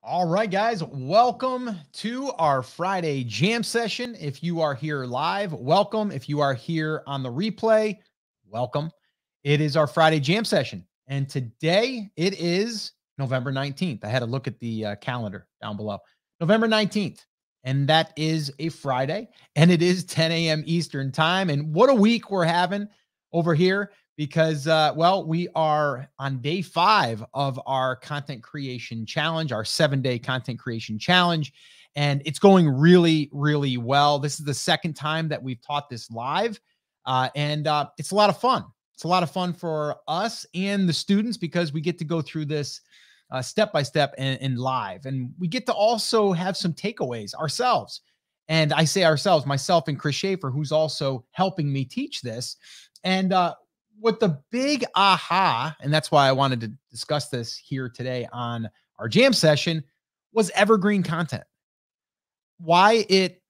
All right, guys, welcome to our Friday jam session. If you are here live, welcome. If you are here on the replay, welcome. It is our Friday jam session. And today it is November 19th. I had to look at the calendar down below. November 19th. And that is a Friday. And it is 10 a.m. Eastern time. And what a week we're having over here because, we are on day 5 of our content creation challenge, our 7-day content creation challenge. And it's going really, really well. This is the second time that we've taught this live. And it's a lot of fun. It's a lot of fun for us and the students because we get to go through this step by step and live. And we get to also have some takeaways ourselves. And I say ourselves, myself and Chris Schaefer, who's also helping me teach this. And what the big aha, and that's why I wanted to discuss this here today on our jam session, was evergreen content. Why it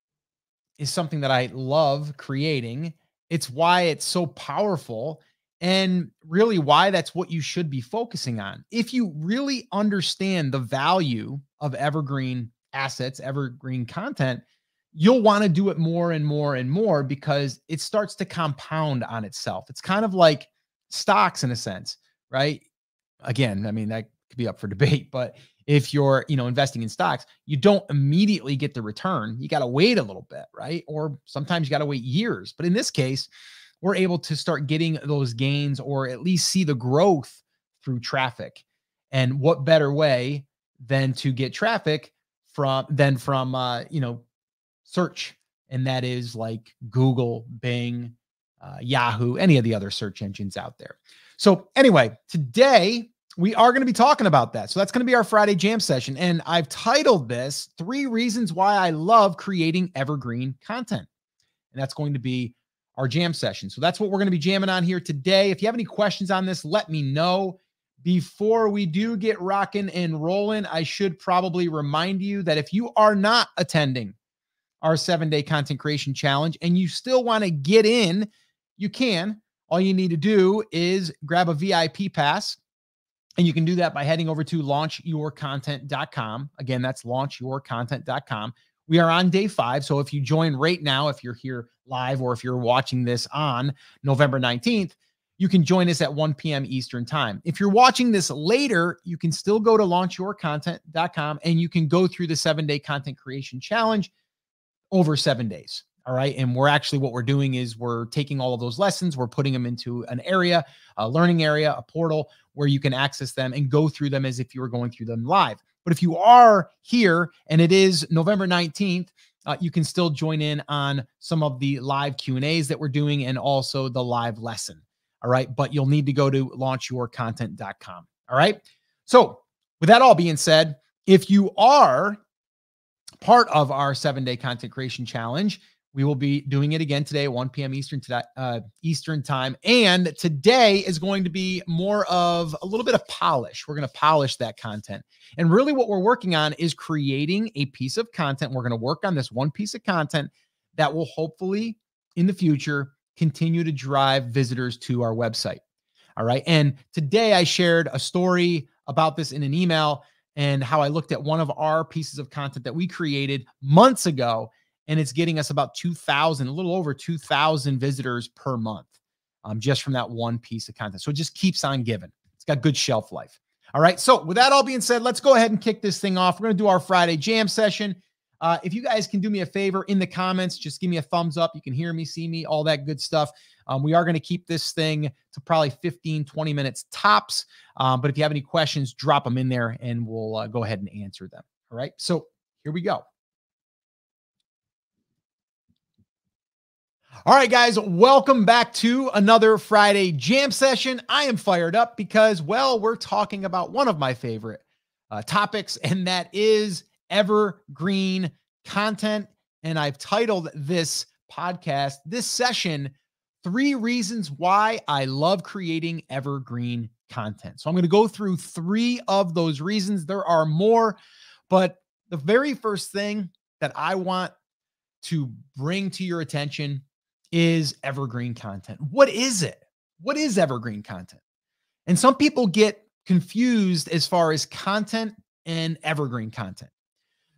is something that I love creating. It's why it's so powerful and really why that's what you should be focusing on. If you really understand the value of evergreen assets, evergreen content, you'll want to do it more and more and more because it starts to compound on itself. It's kind of like stocks in a sense, right? Again, I mean, that could be up for debate, but if you're, investing in stocks, you don't immediately get the return. You got to wait a little bit, right? Or sometimes you got to wait years. But in this case, we're able to start getting those gains or at least see the growth through traffic. And what better way than to get traffic from search, and that is like Google, Bing, Yahoo, any of the other search engines out there. So anyway, today we are going to be talking about that. So that's going to be our Friday jam session. And I've titled this 3 Reasons Why I Love Creating Evergreen Content. And that's going to be our jam session. So that's what we're going to be jamming on here today. If you have any questions on this, let me know. Before we do get rocking and rolling, I should probably remind you that if you are not attending our 7-day content creation challenge and you still want to get in, you can. All you need to do is grab a VIP pass, and you can do that by heading over to launchyourcontent.com. Again, that's launchyourcontent.com. We are on day 5. So if you join right now, if you're here live or if you're watching this on November 19th, you can join us at 1 p.m. Eastern time. If you're watching this later, you can still go to launchyourcontent.com and you can go through the 7-day content creation challenge over 7 days. All right. And what we're doing is we're taking all of those lessons, we're putting them into an area, a learning area, a portal where you can access them and go through them as if you were going through them live. But if you are here and it is November 19th, you can still join in on some of the live Q&As that we're doing and also the live lesson. All right. But you'll need to go to launchyourcontent.com. All right. So with that all being said, if you are part of our 7-day content creation challenge, we will be doing it again today at 1 p.m. Eastern time. And today is going to be more of a little bit of polish. We're going to polish that content. And really what we're working on is creating a piece of content. We're going to work on this one piece of content that will hopefully in the future continue to drive visitors to our website. All right. And today I shared a story about this in an email and how I looked at one of our pieces of content that we created months ago, and it's getting us about 2,000, a little over 2,000 visitors per month, just from that one piece of content. So it just keeps on giving. It's got good shelf life. All right. So with that all being said, let's go ahead and kick this thing off. We're going to do our Friday jam session. If you guys can do me a favor in the comments, just give me a thumbs up. You can hear me, see me, all that good stuff. We are going to keep this thing to probably 15, 20 minutes tops. But if you have any questions, drop them in there and we'll go ahead and answer them. All right. So here we go. All right, guys, welcome back to another Friday jam session. I am fired up because, we're talking about one of my favorite topics, and that is evergreen content. And I've titled this podcast, this session, 3 Reasons Why I Love Creating Evergreen Content. So I'm going to go through 3 of those reasons. There are more, but the very first thing that I want to bring to your attention is evergreen content. What is it? What is evergreen content? And some people get confused as far as content and evergreen content.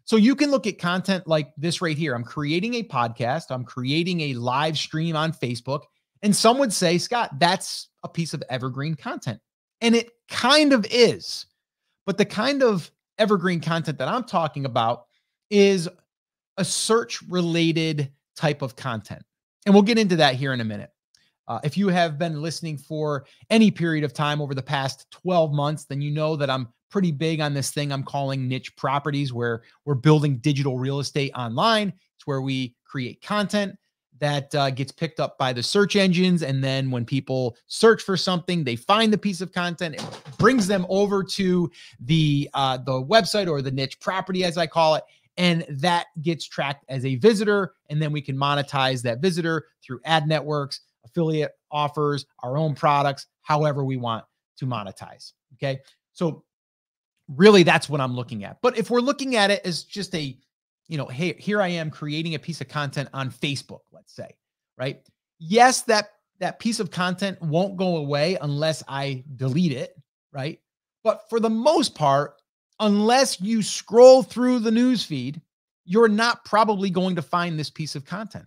So you can look at content like this right here. I'm creating a podcast. I'm creating a live stream on Facebook. And some would say, Scott, that's a piece of evergreen content. And it kind of is. But the kind of evergreen content that I'm talking about is a search related type of content. And we'll get into that here in a minute. If you have been listening for any period of time over the past 12 months, then you know that I'm pretty big on this thing I'm calling niche properties, where we're building digital real estate online. It's where we create content that gets picked up by the search engines. And then when people search for something, they find the piece of content, it brings them over to the website or the niche property, as I call it. And that gets tracked as a visitor. And then we can monetize that visitor through ad networks, affiliate offers, our own products, however we want to monetize. Okay. So really that's what I'm looking at. But if we're looking at it as just a, hey, here I am creating a piece of content on Facebook, let's say, right? Yes, that piece of content won't go away unless I delete it, right? But for the most part, unless you scroll through the news feed, you're not probably going to find this piece of content.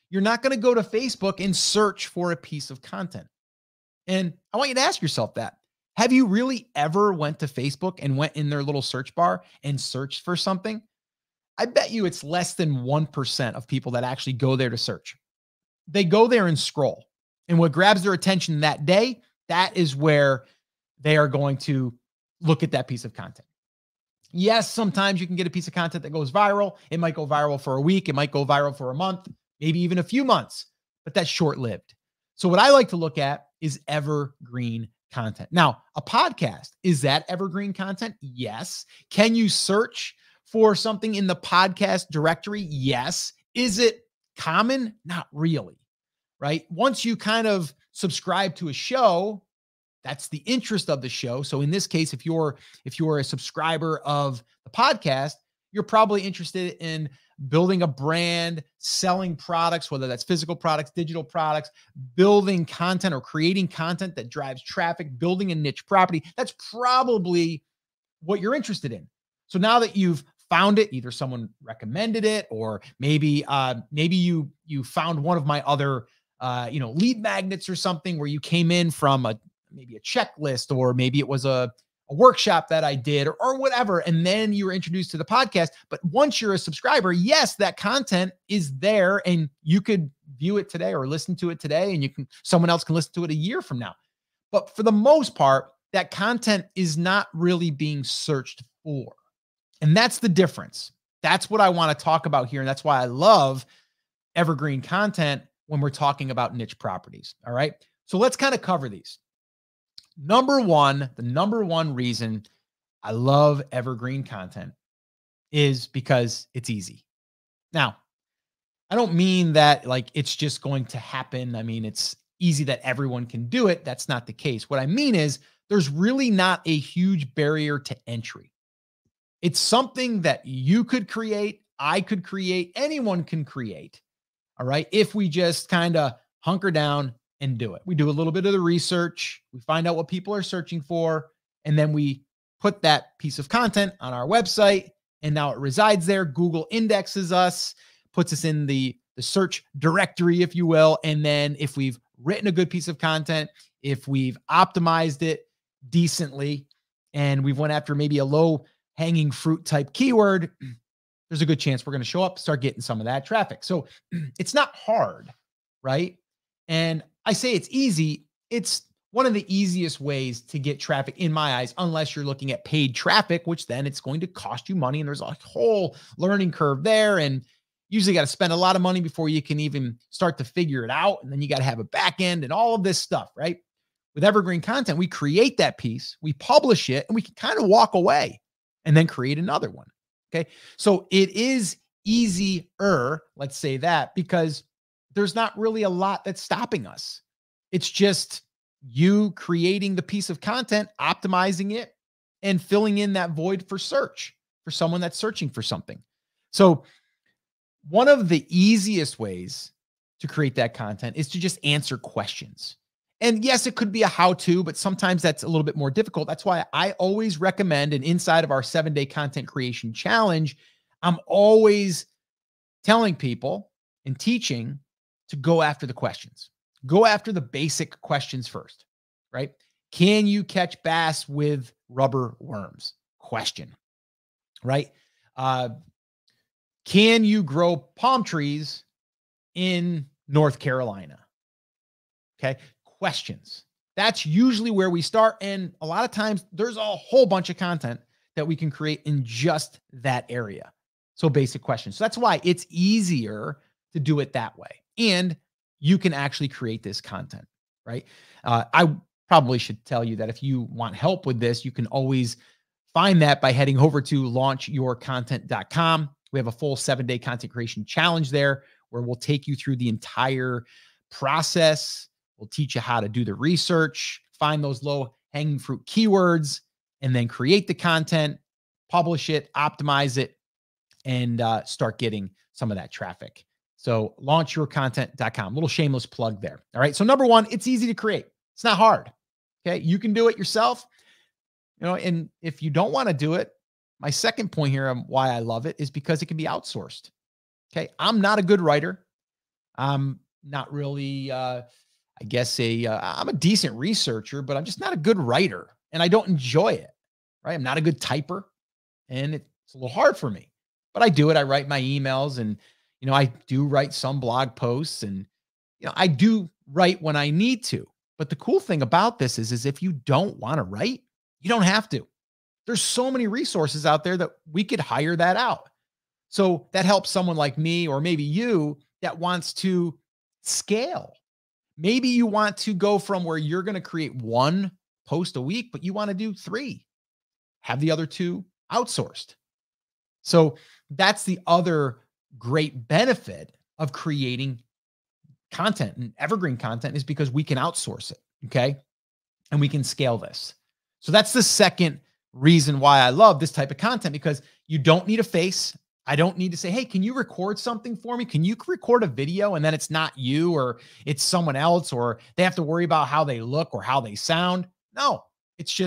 You're not going to go to Facebook and search for a piece of content. And I want you to ask yourself that. Have you really ever went to Facebook and went in their little search bar and searched for something? I bet you it's less than 1% of people that actually go there to search. They go there and scroll. And what grabs their attention that day, that is where they are going to look at that piece of content. Yes, sometimes you can get a piece of content that goes viral. It might go viral for a week. It might go viral for a month, maybe even a few months, but that's short-lived. So what I like to look at is evergreen content. Now, a podcast, is that evergreen content? Yes. Can you search for something in the podcast directory? Yes. Is it common? Not really, right? Once you kind of subscribe to a show, that's the interest of the show. So in this case, if you're a subscriber of the podcast, you're probably interested in building a brand, selling products, whether that's physical products, digital products, building content or creating content that drives traffic, building a niche property. That's probably what you're interested in. So now that you've found it, either someone recommended it, or maybe you found one of my other lead magnets or something, where you came in from maybe a checklist, or maybe it was a workshop that I did, or whatever. And then you were introduced to the podcast. But once you're a subscriber, yes, that content is there and you could view it today or listen to it today, and someone else can listen to it a year from now. But for the most part, that content is not really being searched for. And that's the difference. That's what I want to talk about here. And that's why I love evergreen content when we're talking about niche properties. All right. So let's kind of cover these. The number one reason I love evergreen content is because it's easy. Now, I don't mean that like it's just going to happen. I mean, it's easy that everyone can do it. That's not the case. What I mean is there's really not a huge barrier to entry. It's something that you could create, I could create, anyone can create. All right. If we just kind of hunker down and do it. We do a little bit of the research. We find out what people are searching for, and then we put that piece of content on our website, and now it resides there. Google indexes us, puts us in the search directory, if you will. And then if we've written a good piece of content, if we've optimized it decently, and we've went after maybe a low hanging fruit type keyword, there's a good chance we're going to show up, start getting some of that traffic. So it's not hard, right? And I say it's easy. It's one of the easiest ways to get traffic in my eyes, unless you're looking at paid traffic, which then it's going to cost you money. And there's a whole learning curve there. And usually got to spend a lot of money before you can even start to figure it out. And then you got to have a back end and all of this stuff, right? With evergreen content, we create that piece, we publish it, and we can kind of walk away and then create another one. Okay. So it is easier, let's say that, because there's not really a lot that's stopping us. It's just you creating the piece of content, optimizing it, and filling in that void for search for someone that's searching for something. So one of the easiest ways to create that content is to just answer questions. And yes, it could be a how-to, but sometimes that's a little bit more difficult. That's why I always recommend, and inside of our 7-day content creation challenge, I'm always telling people and teaching to go after the questions. Go after the basic questions first, right? Can you catch bass with rubber worms? Question, right? Uh, can you grow palm trees in North Carolina? Okay. Questions. That's usually where we start. And a lot of times there's a whole bunch of content that we can create in just that area. So basic questions. So that's why it's easier to do it that way. And you can actually create this content, right? I probably should tell you that if you want help with this, you can always find that by heading over to launchyourcontent.com. We have a full 7-day content creation challenge there where we'll take you through the entire process. We'll teach you how to do the research, find those low hanging fruit keywords, and then create the content, publish it, optimize it, and start getting some of that traffic. So launchyourcontent.com, little shameless plug there. All right. So number one, it's easy to create. It's not hard. Okay. You can do it yourself. And if you don't want to do it, my second point here on why I love it is because it can be outsourced. Okay. I'm not a good writer. I'm not really, I'm a decent researcher, but I'm just not a good writer and I don't enjoy it, right? I'm not a good typer and it's a little hard for me, but I do it. I write my emails and, I do write some blog posts and, I do write when I need to. But the cool thing about this is if you don't want to write, you don't have to. There's so many resources out there that we could hire that out. So that helps someone like me, or maybe you, that wants to scale. Maybe you want to go from where you're going to create 1 post a week, but you want to do 3, have the other 2 outsourced. So that's the other great benefit of creating content and evergreen content, is because we can outsource it. Okay. And we can scale this. So that's the second reason why I love this type of content, because you don't need a face. I don't need to say, hey, can you record something for me? Can you record a video? And then it's not you, or it's someone else, or they have to worry about how they look or how they sound. No, it's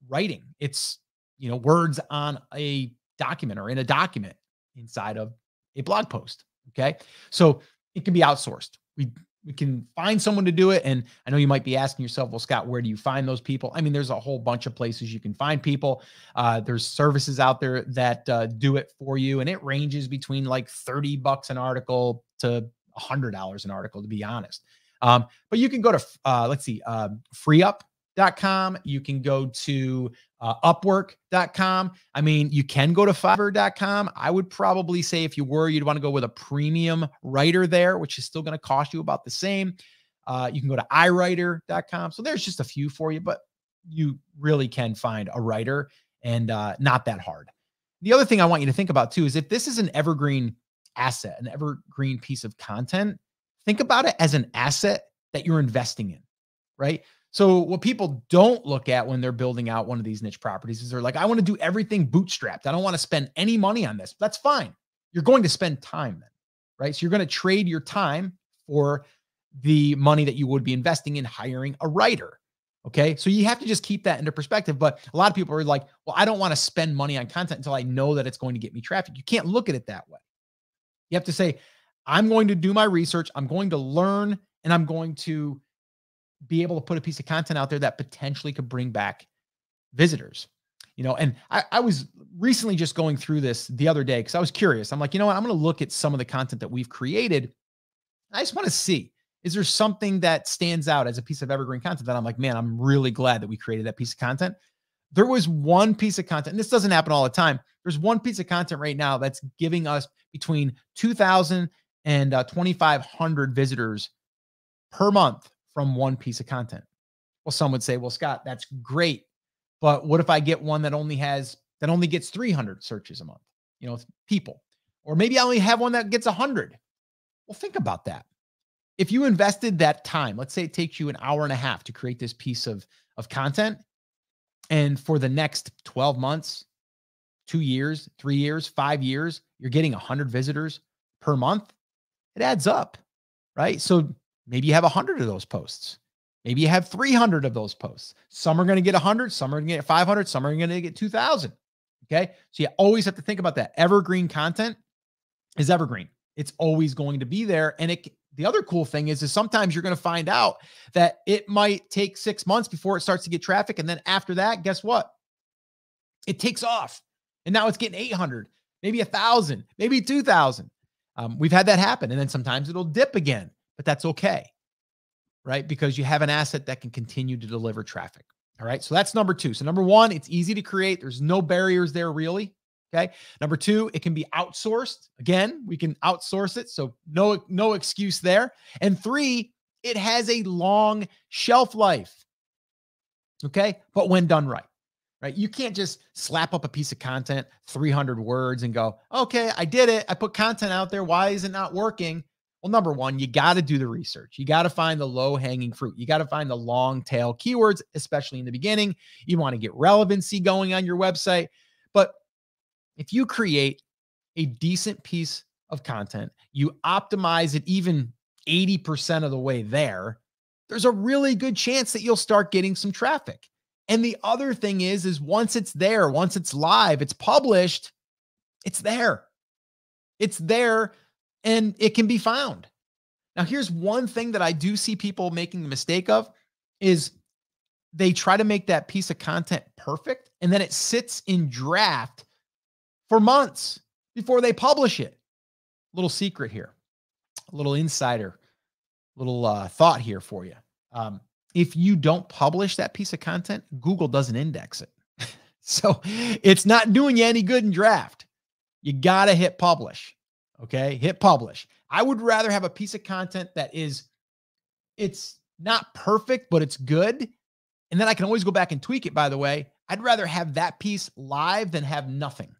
writing. It's, words on a document or in a document inside of a blog post. Okay. So it can be outsourced. We can find someone to do it. And I know you might be asking yourself, well, Scott, where do you find those people? I mean, there's a whole bunch of places you can find people. There's services out there that do it for you. And it ranges between like $30 an article to $100 an article, to be honest. But you can go to, freeup.com. You can go to upwork.com. I mean, you can go to fiverr.com. I would probably say if you'd want to go with a premium writer there, which is still going to cost you about the same. You can go to iWriter.com. So there's just a few for you, but you really can find a writer, and not that hard. The other thing I want you to think about too is, if this is an evergreen asset, an evergreen piece of content, think about it as an asset that you're investing in, right? So what people don't look at when they're building out one of these niche properties is they're like, I want to do everything bootstrapped. I don't want to spend any money on this. That's fine. You're going to spend time then, right? So you're going to trade your time for the money that you would be investing in hiring a writer. Okay. So you have to just keep that into perspective. But a lot of people are like, well, I don't want to spend money on content until I know that it's going to get me traffic. You can't look at it that way. You have to say, I'm going to do my research. I'm going to learn, and I'm going to be able to put a piece of content out there that potentially could bring back visitors. And I was recently just going through this the other day because I was curious. I'm like, I'm going to look at some of the content that we've created. I just want to see, is there something that stands out as a piece of evergreen content that I'm like, man, I'm really glad that we created that piece of content. There was one piece of content, and this doesn't happen all the time. There's one piece of content right now that's giving us between 2,000 and 2,500 visitors per month from one piece of content. Well, some would say, well, Scott, that's great. But what if I get one that only gets 300 searches a month, people, or maybe I only have one that gets 100. Well, think about that. If you invested that time, let's say it takes you an hour and a half to create this piece of content. And for the next 12 months, 2 years, 3 years, 5 years, you're getting 100 visitors per month. It adds up, right? So Maybe you have 100 of those posts. Maybe you have 300 of those posts. Some are going to get 100, some are going to get 500, some are going to get 2,000. Okay. So you always have to think about that. Evergreen content is evergreen. It's always going to be there. And the other cool thing is sometimes you're going to find out that it might take 6 months before it starts to get traffic. And then after that, guess what? It takes off. And now it's getting 800, maybe 1,000, maybe 2,000. We've had that happen. And then sometimes it'll dip again, but that's okay, right? Because you have an asset that can continue to deliver traffic. All right. So that's number 2. So number 1, it's easy to create. There's no barriers there really. Okay. Number 2, it can be outsourced. Again, we can outsource it. So no excuse there. And 3, it has a long shelf life. Okay. But when done right, you can't just slap up a piece of content, 300 words and go, okay, I did it. I put content out there. Why is it not working? Well, number 1, you got to do the research. You got to find the low hanging fruit. You got to find the long tail keywords, especially in the beginning. You want to get relevancy going on your website. But if you create a decent piece of content, you optimize it even 80% of the way there's a really good chance that you'll start getting some traffic. And the other thing is once it's there, once it's live, it's published, it's there. It's there and it can be found. Now, here's one thing that I do see people making the mistake of is they try to make that piece of content perfect and then it sits in draft for months before they publish it. Little secret here, a little insider, little thought here for you. If you don't publish that piece of content, Google doesn't index it. So it's not doing you any good in draft. You got to hit publish. Okay. Hit publish. I would rather have a piece of content that it's not perfect, but it's good. And then I can always go back and tweak it, by the way. I'd rather have that piece live than have nothing,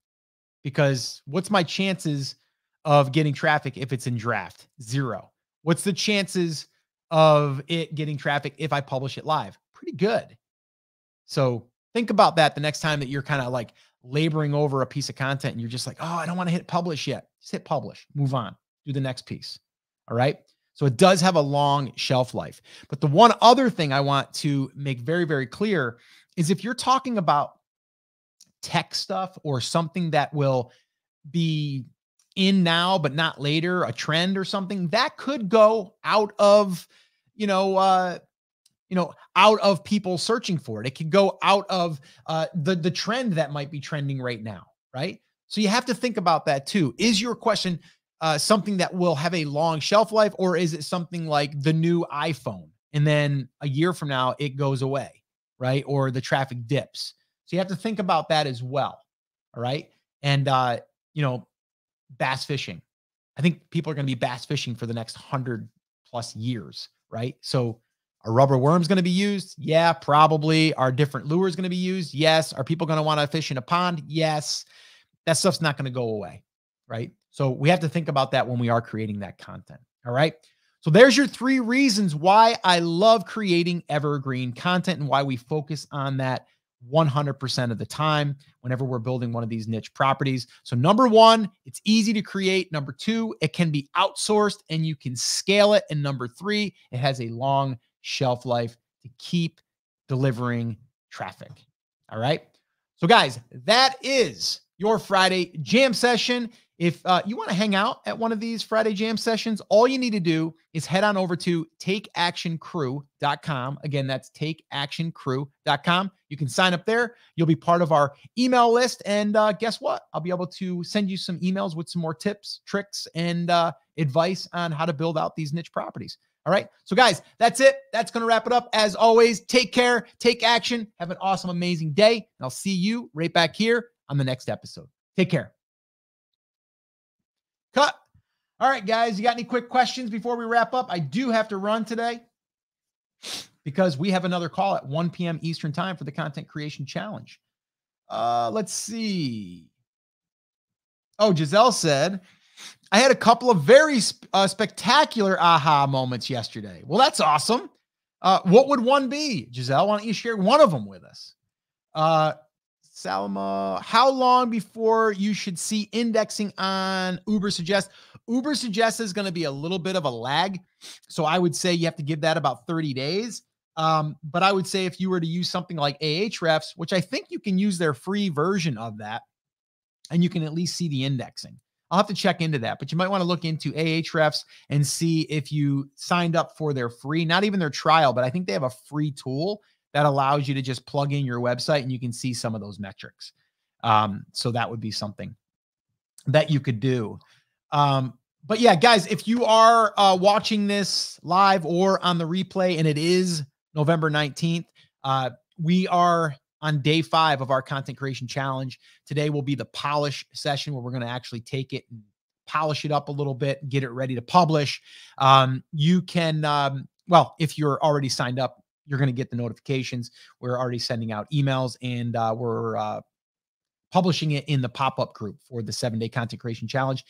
because what's my chances of getting traffic if it's in draft? 0. What's the chances of it getting traffic if I publish it live? Pretty good. So think about that the next time that you're kind of like laboring over a piece of content and you're just like, oh, I don't want to hit publish yet. Just hit publish, move on, do the next piece. All right. So it does have a long shelf life. But the one other thing I want to make very, very clear is if you're talking about tech stuff or something that will be in now, but not later, a trend or something that could go out of, out of people searching for it. It could go out of the trend that might be trending right now, right? So you have to think about that too. Is your question something that will have a long shelf life, or is it something like the new iPhone and then a year from now it goes away, right? Or the traffic dips. So you have to think about that as well. All right. And, bass fishing. I think people are going to be bass fishing for the next 100+ years, right? So are rubber worms going to be used? Yeah, probably. Are different lures going to be used? Yes. Are people going to want to fish in a pond? Yes. That stuff's not going to go away, right? So we have to think about that when we are creating that content. All right. So there's your 3 reasons why I love creating evergreen content and why we focus on that 100% of the time whenever we're building one of these niche properties. So number 1, it's easy to create. Number 2, it can be outsourced and you can scale it. And number 3, it has a long shelf life to keep delivering traffic. All right. So guys, that is your Friday jam session. If you want to hang out at one of these Friday jam sessions, all you need to do is head on over to takeactioncrew.com. Again, that's takeactioncrew.com. You can sign up there. You'll be part of our email list. And guess what? I'll be able to send you some emails with some more tips, tricks, and advice on how to build out these niche properties. All right. So guys, that's it. That's going to wrap it up. As always, take care, take action, have an awesome, amazing day. And I'll see you right back here on the next episode. Take care. Cut. All right, guys, you got any quick questions before we wrap up? I do have to run today because we have another call at 1 p.m. Eastern time for the Content Creation Challenge. Let's see. Oh, Giselle said, I had a couple of very spectacular aha moments yesterday. Well, that's awesome. What would one be? Giselle, why don't you share one of them with us? Salma, how long before you should see indexing on Uber Suggest? Uber Suggest is going to be a little bit of a lag. So I would say you have to give that about 30 days. But I would say if you were to use something like Ahrefs, which I think you can use their free version of that, and you can at least see the indexing. I'll have to check into that, but you might want to look into Ahrefs and see if you signed up for their free, not even their trial, but I think they have a free tool that allows you to just plug in your website and you can see some of those metrics. So that would be something that you could do. But yeah, guys, if you are watching this live or on the replay, and it is November 19th, we are on day 5 of our content creation challenge. Today will be the polish session where we're going to actually take it and polish it up a little bit, get it ready to publish. You can, well, if you're already signed up, you're going to get the notifications. We're already sending out emails, and we're publishing it in the pop-up group for the 7-day content creation challenge.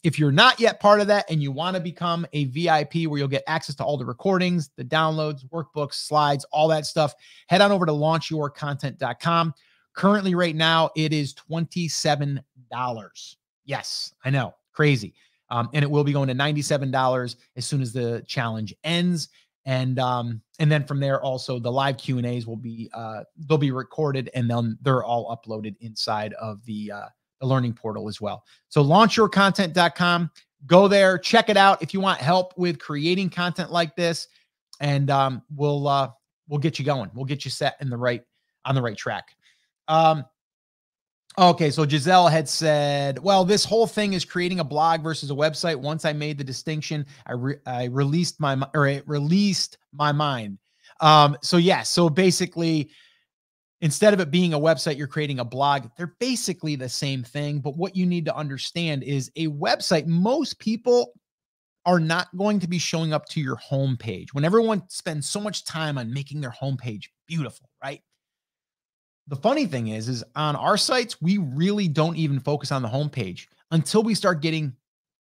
If you're not yet part of that and you want to become a VIP where you'll get access to all the recordings, the downloads, workbooks, slides, all that stuff, head on over to launchyourcontent.com. Currently, right now, it is $27. Yes, I know, crazy. And it will be going to $97 as soon as the challenge ends. And then from there, also the live Q&As will be they'll be recorded, and then they're all uploaded inside of the learning portal as well. So launchyourcontent.com, go there, check it out if you want help with creating content like this, and we'll get you going. We'll get you set on the right track. Okay, so Giselle had said, well, this whole thing is creating a blog versus a website. Once I made the distinction, it released my mind. So yeah, so basically, instead of it being a website, you're creating a blog. They're basically the same thing. But what you need to understand is a website, most people are not going to be showing up to your homepage. When everyone spends so much time on making their homepage beautiful, right? The funny thing is on our sites, we really don't even focus on the homepage until we start getting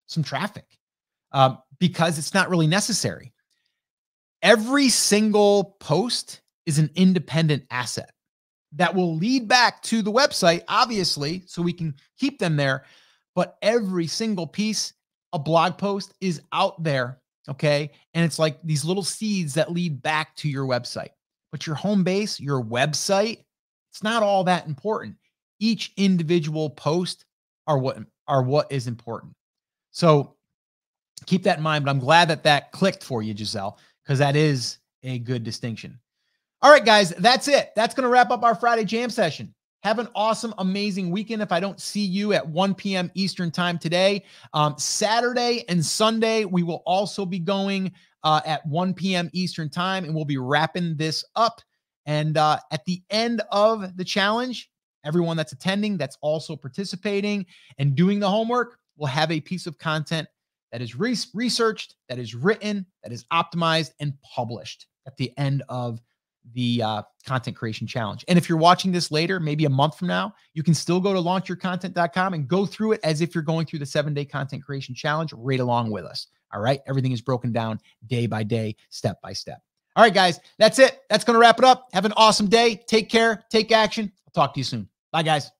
some traffic, because it's not really necessary. Every single post is an independent asset that will lead back to the website, obviously, so we can keep them there. But every single piece, a blog post, is out there, okay? And it's like these little seeds that lead back to your website. But your home base, your website, it's not all that important. Each individual post are what is important. So keep that in mind, but I'm glad that clicked for you, Giselle, because that is a good distinction. All right, guys, that's it. That's going to wrap up our Friday jam session. Have an awesome, amazing weekend. If I don't see you at 1 p.m. Eastern time today, Saturday and Sunday, we will also be going at 1 p.m. Eastern time, and we'll be wrapping this up. And at the end of the challenge, everyone that's attending, that's also participating and doing the homework, will have a piece of content that is researched, that is written, that is optimized, and published at the end of the content creation challenge. And if you're watching this later, maybe a month from now, you can still go to launchyourcontent.com and go through it as if you're going through the 7-day content creation challenge right along with us. All right. Everything is broken down day by day, step by step. All right, guys, that's it. That's going to wrap it up. Have an awesome day. Take care. Take action. I'll talk to you soon. Bye, guys.